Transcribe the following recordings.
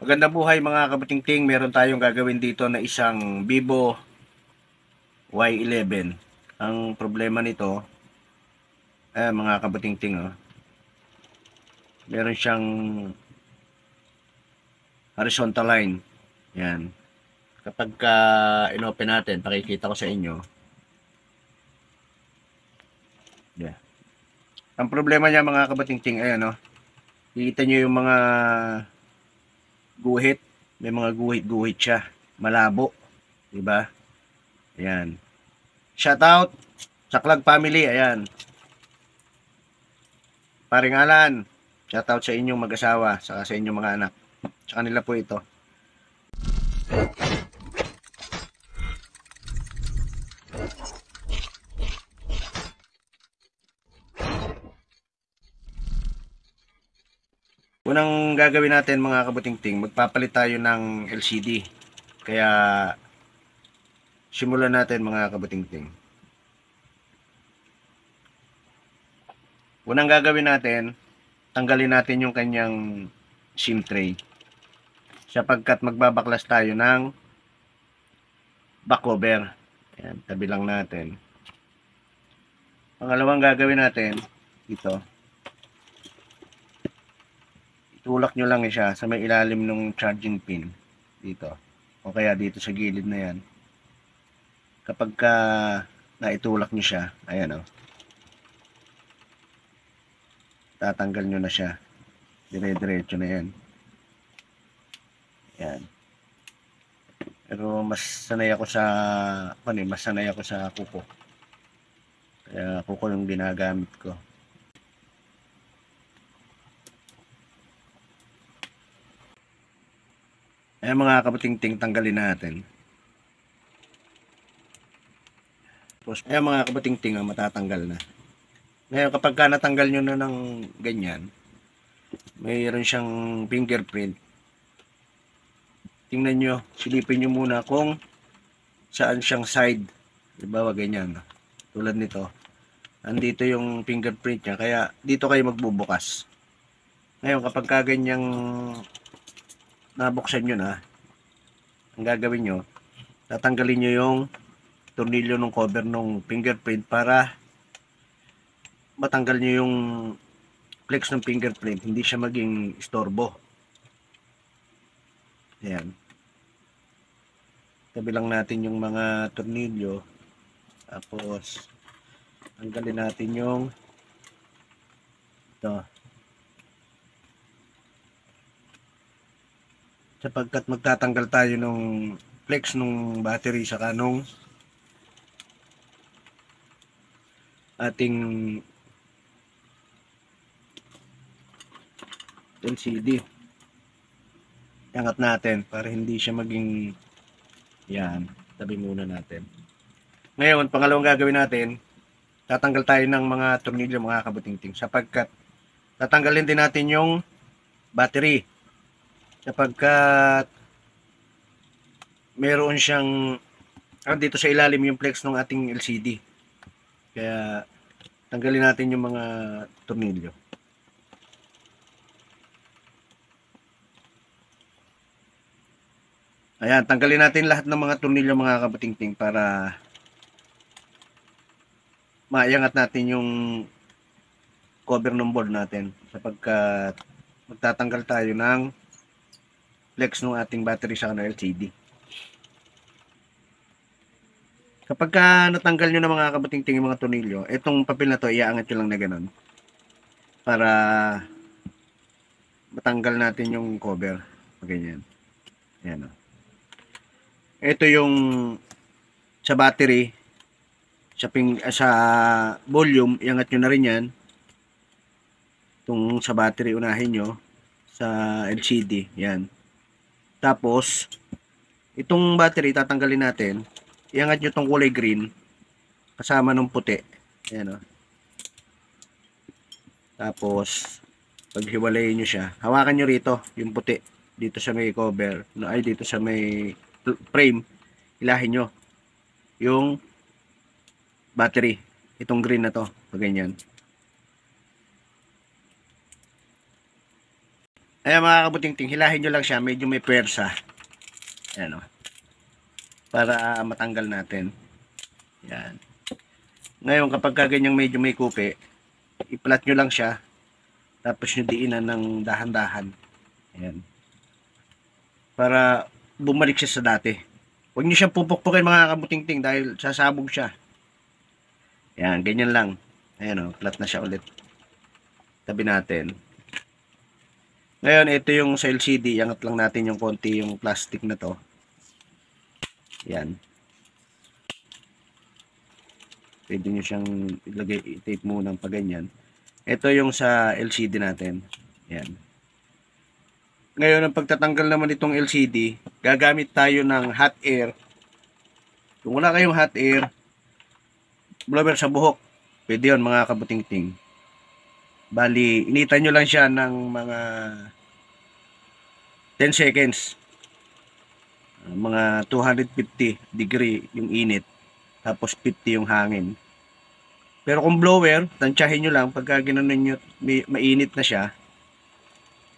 Magandang buhay mga kabutingting, meron tayong gagawin dito na isang Vivo Y11. Ang problema nito, mga kabutingting, meron siyang horizontal line. Yan. Kapag inopen natin, pakikita ko sa inyo. Yeah. Ang problema niya mga kabutingting, ayan Kikita nyo yung mga guhit. May mga guhit-guhit siya. Malabo. Diba? Ayan. Shout out sa Clag Family. Ayan. Paring Alan, shoutout sa inyong mag-asawa, saka sa inyong mga anak. Sa kanila po ito. Unang gagawin natin mga kabutingting, magpapalit tayo ng LCD. Kaya simulan natin mga kabutingting. Unang gagawin natin, tanggalin natin yung kanyang SIM tray. Sapagkat magbabaklas tayo ng back cover. Ayan, tabi lang natin. Pangalawang gagawin natin, ito. Itulak nyo lang siya sa may ilalim ng charging pin. Dito. O kaya dito sa gilid na yan. Kapag naitulak nyo siya, ayan tatanggal nyo na siya. Dire-diretso na yan. Yan. Pero mas sanay ako sa kuko. Kaya kuko yung ginagamit ko. Ayan mga kabutingting, tanggalin natin. Ayan mga kabutingting, matatanggal na. Ngayon kapag natanggal nyo na ng ganyan, mayroon siyang fingerprint. Tingnan nyo, silipin nyo muna kung saan siyang side. Diba, ganyan. Tulad nito. Andito yung fingerprint niya, kaya dito kayo magbubukas. Ngayon, kapag kaganyang nabuksan nyo na, ang gagawin nyo, tatanggalin nyo yung tornilyo ng cover ng fingerprint para matanggal nyo yung flex ng fingerprint, hindi siya maging istorbo. Ayan. Tabi lang natin yung mga tornilyo. Tapos, tanggalin natin yung ito. Sapagkat magtatanggal tayo ng flex ng battery saka nung ating LCD. Iangat natin para hindi siya maging yan. Tabi muna natin. Ngayon, pangalawang gagawin natin, tatanggal tayo ng mga tornilyo mga kabutingting sapagkat tatanggalin din natin yung battery sapagkat meron siyang dito sa ilalim yung flex ng ating LCD. Kaya tanggalin natin yung mga tornilyo. Ayan, tanggalin natin lahat ng mga tornilyo mga kabutingting para maiangat natin yung cover ng board natin sapagkat magtatanggal tayo ng flex ng ating battery sa LCD. Kapag natanggal nyo na mga kabutingting yung mga tornilyo, itong papel na to iaangat nyo lang na ganun para matanggal natin yung cover. Ganyan. Ayan Ito yung sa battery, sa volume, iangat nyo na rin yan. Itong sa battery, unahin nyo. Sa LCD, yan. Tapos, itong battery, tatanggalin natin. Iangat nyo itong kulay green, kasama ng puti. Ayan Tapos, paghiwalayin nyo siya, hawakan nyo rito, yung puti. Dito sa may cover, dito sa may frame, ilahin nyo yung battery, itong green na to, ganyan. Ayan mga kabuting-ting, hilahin nyo lang siya, medyo may pwersa. Ayan o. Para matanggal natin. Ayan. Ngayon kapag ganyang medyo may kupi, i-flat nyo lang siya. Tapos nyo diinan ng dahan-dahan. Ayan. Para bumalik siya sa dati. Huwag nyo siyang pupukpukin mga kabuting-ting dahil sasabog siya. Ayan, ganyan lang. Ayan o, flat na siya ulit. Tabi natin. Ngayon, ito yung sa LCD. Iangat lang natin yung konti yung plastic na to. Yan. Pwede nyo siyang ilagay, i-tape muna pa ganyan. Ito yung sa LCD natin. Yan. Ngayon, ang pagtatanggal naman itong LCD, gagamit tayo ng hot air. Kung wala kayong hot air, blower sa buhok. Pwede yun mga kabuting-ting. Bali, initan nyo lang siya ng mga 10 seconds. Mga 250 degree yung init. Tapos 50 yung hangin. Pero kung blower, tansyahin nyo lang. Pagka ginanon nyo, mainit na siya.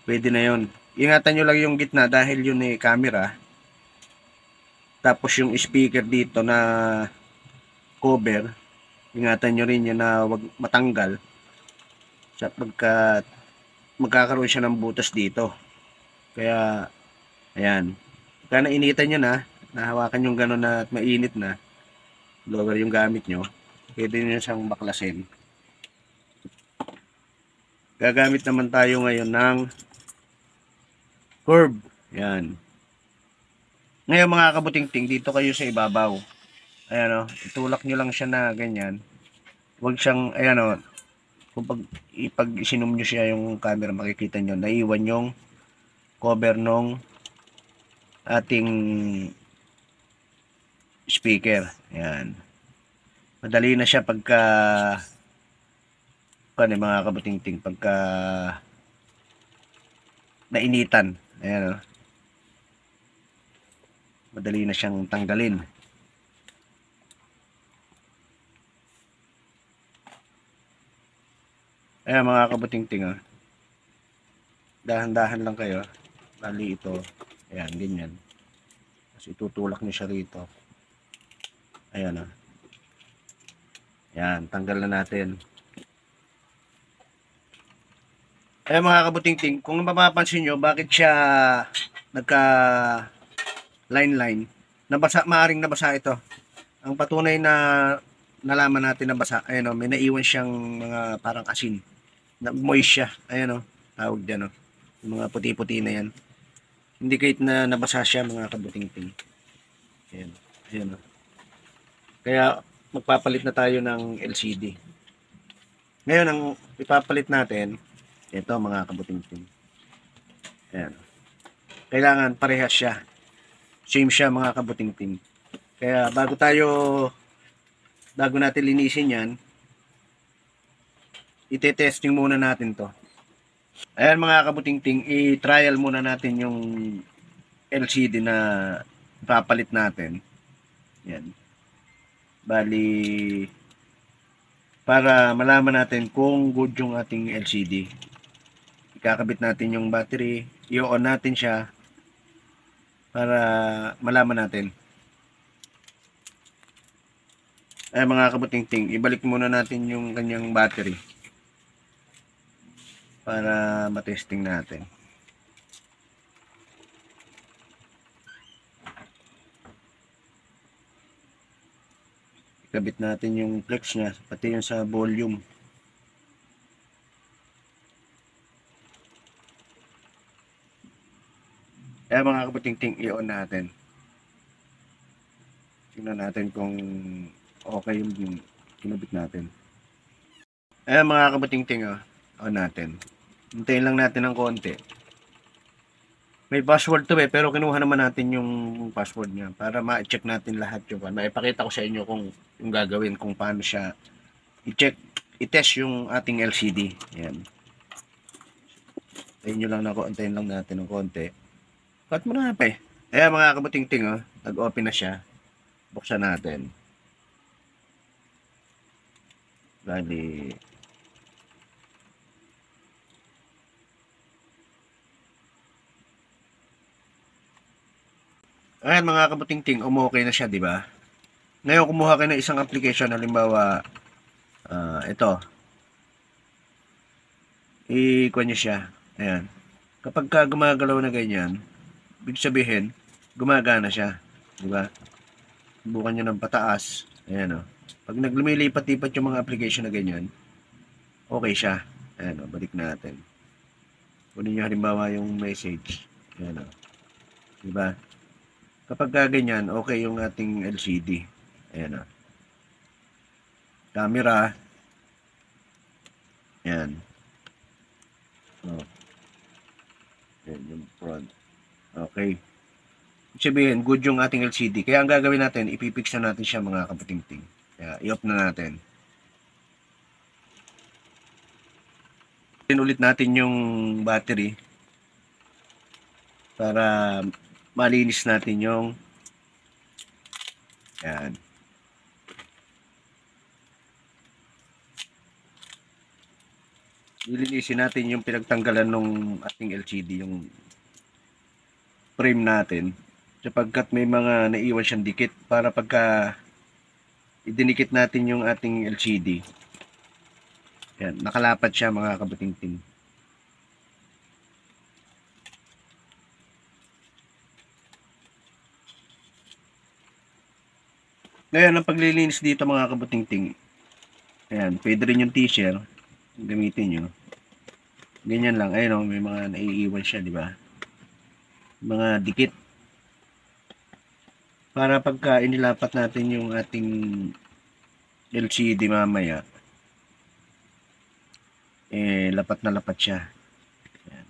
Pwede na yun. Ingatan nyo lang yung gitna dahil yun ay camera. Tapos yung speaker dito na cover, ingatan nyo rin yun na wag matanggal. Pagka magkakaroon siya ng butas dito. Kaya, ayan. Kaya nainitan nyo na, nahawakan yung gano'n na at mainit na, blower yung gamit nyo, pwede nyo siyang baklasin. Gagamit naman tayo ngayon ng curve. Ayan. Ngayon mga kabuting-ting, dito kayo sa ibabaw. Ayan o, itulak nyo lang siya na ganyan. Huwag siyang, ayan o, kung pag isinom nyo siya yung camera, makikita nyo, naiwan yung cover nung ating speaker. Ayan. Madali na siya pagka mga kabuting-ting, pagka nainitan. Ayan o. Madali na siyang tanggalin. Ayan mga kabuting-ting o. Dahan-dahan lang kayo. Bali ito. Ayan, ganyan. Tapos itutulak niyo siya rito. Ayan o. Ayan, tanggal na natin. Ayan mga kabuting-ting, kung mapapansin nyo, bakit siya nagka line-line, nabasa, maaring nabasa ito. Ang patunay na nalaman natin na basa, ayan o, may naiwan siyang mga parang asin. Na moist siya. Ayan o, tawag dyan o. Yung mga puti-puti na yan. Indicate na nabasa siya mga kabuting-ting. Ayan. Ayan o. Kaya magpapalit na tayo ng LCD. Ngayon ang ipapalit natin, ito mga kabuting-ting. Ayan. Kailangan parehas siya. Same siya mga kabuting-ting. Kaya bago natin linisin yan, ite-testing muna natin to. Ayan mga kabuting-ting, i-trial muna natin yung LCD na ipapalit natin. Yan. Bali, para malaman natin kung good yung ating LCD. Ikakabit natin yung battery, i-on natin siya para malaman natin. Ay mga kabuting-ting, ibalik muna natin yung kanyang battery para matesting natin. Ikabit natin yung flex niya, pati yung sa volume. Kaya mga kabuting-ting, i-on natin. Tingnan natin kung okay yung kinabit natin. Ayan mga kabuting-ting, on natin. Hintayin lang natin ng konti. May password to pero kinuha naman natin yung password niya para ma-check natin lahat yung maipakita ko sa inyo kung yung gagawin, kung paano siya i-check, i-test yung ating LCD. Ayan. Antayin lang natin ng konti. Cut mo na pa eh. Ayan mga kabuting-ting, nag-open na siya. Buksan natin. Bali, Ayan mga kabuting-ting, umokay na siya, di ba? Ngayon, kumuha kayo ng isang application, halimbawa, ito, i-kuha nyo siya. Ayan. Kapag ka gumagalaw na ganyan, ibig sabihin, gumagana siya. Di ba? Subukan nyo ng pataas. Ayan o. Pag naglumilipat-lipat yung mga application na ganyan, okay siya. Ayan o, balik natin. Kunin nyo halimbawa yung message. Ayan o. Di ba? Kapag ganyan, okay yung ating LCD. Ayan o. Camera. Ayan. Oh. Ayan yung front. Okay. Ibig sabihin, good yung ating LCD. Kaya ang gagawin natin, ipipix na natin siya mga kaputing-ting. Kaya i-off na natin. Ulit natin yung battery para malinis natin yung yan. Lilinisin natin yung pinagtanggalan ng ating LCD, yung frame natin, sapagkat may mga naiwan siyang dikit, para pagka idinikit natin yung ating LCD, yan, nakalapat siya mga kabuting-ting. Ngayon, ang paglilinis dito mga kabuting-ting, ayan, pwede rin yung t-shirt gamitin nyo. Ganyan lang, ayun o, may mga naiiwan siya, di ba? Mga dikit. Para pagka inilapat natin yung ating LCD mamaya, lapat na lapat siya. Ayan.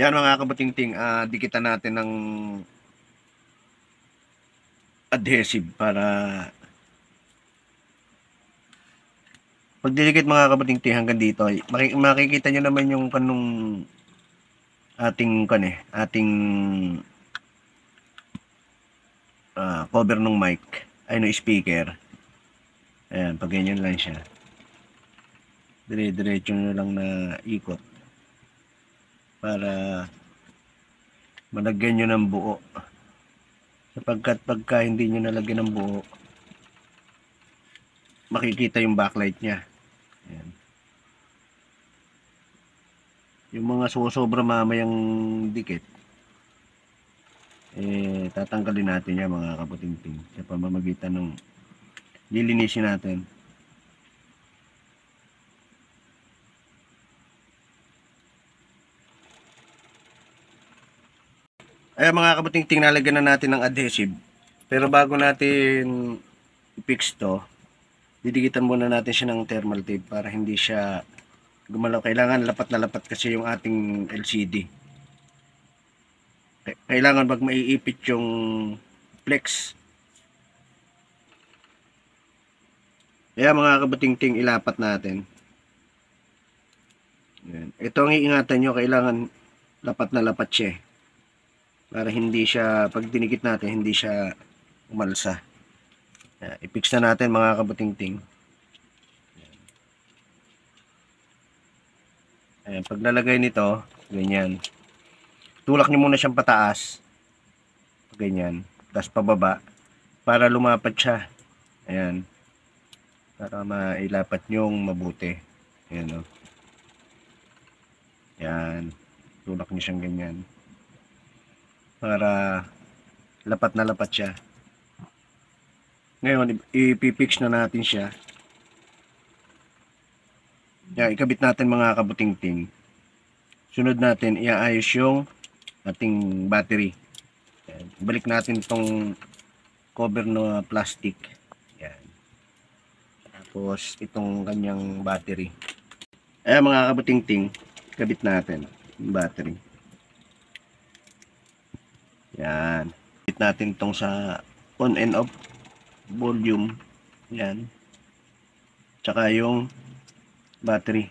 Yan mga kabuting-ting, dikitan natin ng adhesive para pag dinikit mga kabuting-ting hanggang dito, makikita nyo naman yung kanong ating cover ng mic, ay no, speaker. Ayan, pag ganyan lang siya, dire-diretso nyo lang na ikot para malagyan nyo ng buo, sapagkat pagka hindi nyo nalagyan ng buo, makikita yung backlight nya. Ayan. Yung mga susobra mamayang dikit, tatanggalin natin yan mga kaputing-ting sa pamamagitan ng lilinisin natin. Ayan mga kaputing-ting, nalagyan na natin ng adhesive, pero bago natin i-fix to, didikitan muna natin siya ng thermal tape para hindi siya gumalaw. Kailangan lapat na lapat kasi yung ating LCD. Kailangan pag maiipit yung flex. Kaya mga kabuting-ting, ilapat natin. Yan. Ito ang iingatan nyo, kailangan lapat na lapat siya, para hindi siya, pag dinikit natin, hindi siya umalsa. I-fix na natin mga kabuting-ting. Ayan, paglalagay nito, ganyan. Tulak nyo muna siyang pataas. Ganyan. Tapos pababa. Para lumapat siya. Ayan. Para mailapat nyong mabuti. Ayan o. Ayan. Tulak nyo siyang ganyan. Para lapat na lapat siya. Ngayon, ipipix na natin siya. Yan, ikabit natin mga kabuting-ting. Sunod natin, iaayos yung ating battery. Yan. Balik natin itong cover na plastic. Yan. Tapos, itong kanyang battery. Ayan mga kabuting-ting, ikabit natin yung battery. Yan. Ikabit natin itong sa on and off volume. Yan. Tsaka yung battery.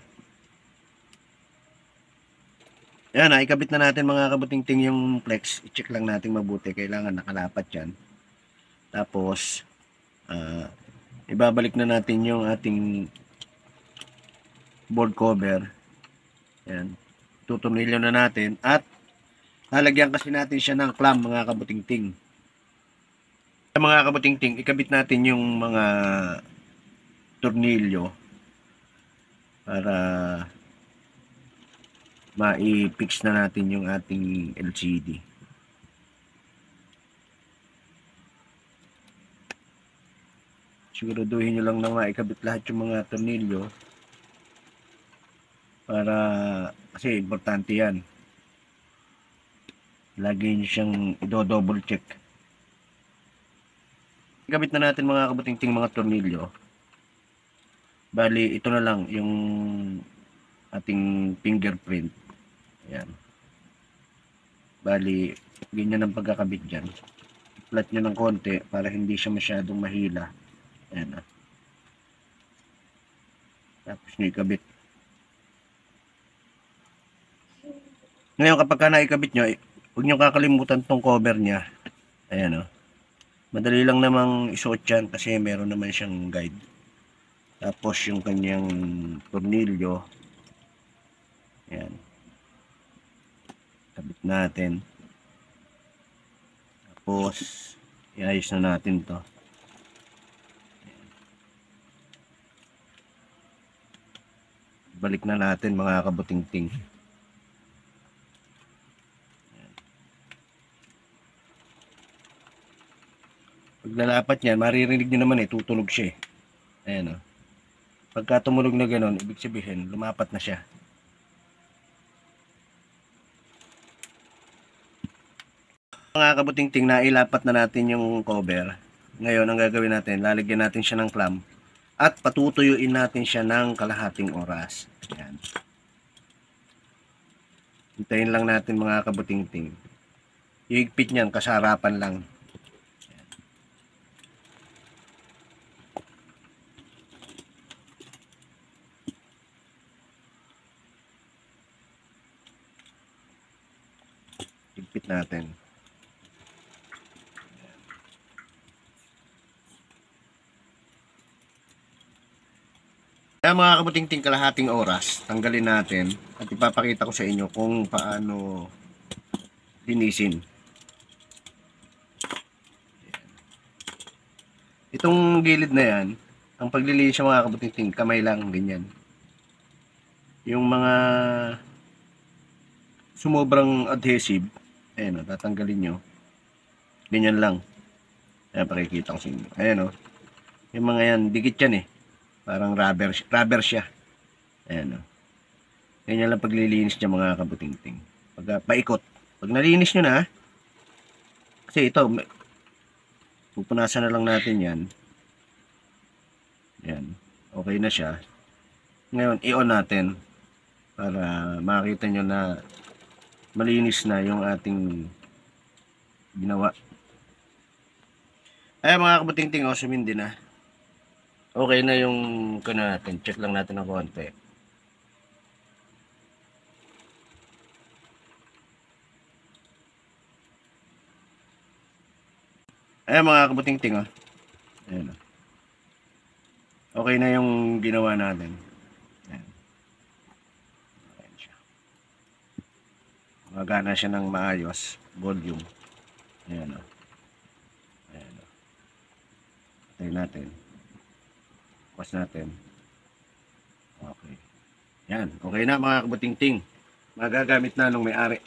Yan, ikabit na natin mga kabuting-ting yung flex. I-check lang natin mabuti. Kailangan nakalapat yan. Tapos, ibabalik na natin yung ating board cover. Ayan. Tutunilyo na natin at lalagyan kasi natin siya ng clamp, mga kabutingting. Mga kabutingting, ikabit natin yung mga tornilyo para mai-fix na natin yung ating LCD. Siguraduhin nyo lang na maikabit lahat yung mga tornilyo para kasi importante yan. Lagi nyo siyang i-double check. Ikabit na natin mga kabutingting mga tornilyo. Bali, ito na lang yung ating fingerprint. Ayan. Bali, ganyan ang pagkakabit dyan. Flat nyo ng konti para hindi siya masyadong mahila. Ayan. Tapos nyo ikabit. Ngayon, kapag ka naikabit nyo, huwag nyo kakalimutan tong cover nya. Ayan o. Madali lang namang isuot yan kasi meron naman siyang guide. Tapos yung kanyang tornilyo. Ayan. Kabit natin. Tapos, iayos na natin to. Balik na natin mga kabutingting. Pag lalapat niyan, maririnig nyo naman tutunog siya Ayan o. Pagka tumunog na gano'n, ibig sabihin, lumapat na siya. Mga kabutingting, nailapat na natin yung cover. Ngayon, ang gagawin natin, lalagyan natin siya ng clamp at patutuyuin natin siya ng kalahating oras. Ayan. Hintayin lang natin mga kabutingting. Higpit niyan, kasarapan lang. Higpit natin. Kaya mga kabutingting, kalahating oras, tanggalin natin at ipapakita ko sa inyo kung paano linisin. Itong gilid na yan, ang paglilinis sa mga kabutingting, kamay lang, ganyan. Yung mga sumobrang adhesive, ayan o, tatanggalin nyo. Ganyan lang. Ayan, pakikita ko sa inyo. Ayan o. Yung mga yan, dikit yan Parang rubber siya. Ayan o. Ganyan lang paglilinis niya mga kabutingting. Paikot. Pag nalinis nyo na, kasi ito, pupunasan na lang natin yan. Ayan. Okay na siya. Ngayon, i-on natin para makita nyo na malinis na yung ating ginawa. Ay mga kabutingting, sumindi na. Okay na yung natin. Check lang natin ng konti. Ay mga kabutingting, ayan. Okay na yung ginawa natin. Ayan. Ayan siya. Magana siya ng maayos. Volume. Ayan o. Ayan o. Patay natin. Pas natin. Okay. Yan. Okay na mga kabutingting. Magagamit na nung may-ari.